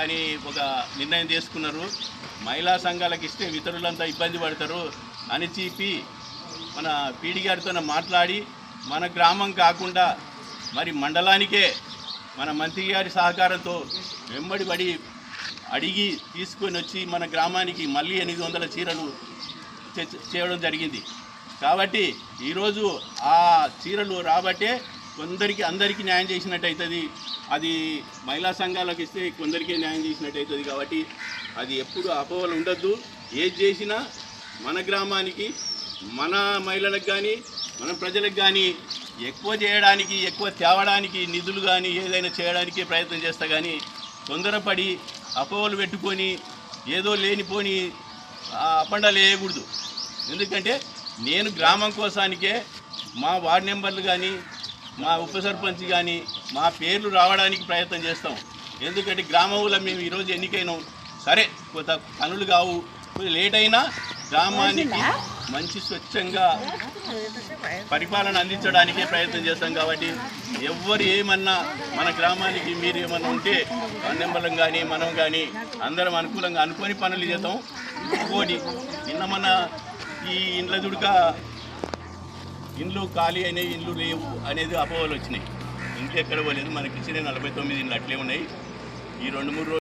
అని ఒక నిర్ణయం తీసుకున్నారు. మహిళా సంఘాలకు ఇస్తే ఇతరులంతా ఇబ్బంది పడతారు అని చెప్పి మన పీడి గారితో మాట్లాడి మన గ్రామం కాకుండా మరి మండలానికే మన మంత్రి గారి సహకారంతో వెంబడి పడి అడిగి తీసుకొని వచ్చి మన గ్రామానికి మళ్ళీ 800 చీరలు చేయడం జరిగింది. కాబట్టి ఈరోజు ఆ చీరలు రాబట్టే అందరికీ న్యాయం చేసినట్టు అవుతుంది. అది మహిళా సంఘాలకు ఇస్తే కొందరికీ న్యాయం చేసినట్టు అవుతుంది. కాబట్టి అది ఎప్పుడు అపోహలు ఉండద్దు. ఏది చేసినా మన గ్రామానికి, మన మహిళలకు కానీ, మన ప్రజలకు కానీ ఎక్కువ చేయడానికి, ఎక్కువ తేవడానికి నిధులు కానీ ఏదైనా చేయడానికి ప్రయత్నం చేస్తా. కానీ తొందరపడి అపోహలు పెట్టుకొని ఏదో లేనిపోని అపండాలు వేయకూడదు. ఎందుకంటే నేను గ్రామం కోసానికే మా వార్డు మెంబర్లు కానీ, మా ఉప సర్పంచ్ కానీ మా పేర్లు రావడానికి ప్రయత్నం చేస్తాం. ఎందుకంటే గ్రామంలో మేము ఈరోజు ఎన్నికైనాం, సరే కొంత పనులు కావు, కొంచెం లేట్ అయినా గ్రామానికి మంచి స్వచ్ఛంగా పరిపాలన అందించడానికే ప్రయత్నం చేస్తాం. కాబట్టి ఎవరు ఏమన్నా మన గ్రామానికి మీరు ఏమన్నా ఉంటే వార్డు మెంబర్లం కానీ మనం కానీ అందరం అనుకూలంగా అనుకొని పనులు చేద్దాం. ఇంకోటి నిన్న మన ఈ ఇండ్ల దుడుక ఇండ్లు ఖాళీ అయినాయి, ఇండ్లు లేవు అనేది అపోహలు వచ్చినాయి. ఇంట్లో ఎక్కడ పోలేదు. మనకి ఇచ్చిన 49 ఇండ్లు అట్లే ఉన్నాయి. ఈ 2-3 రోజులు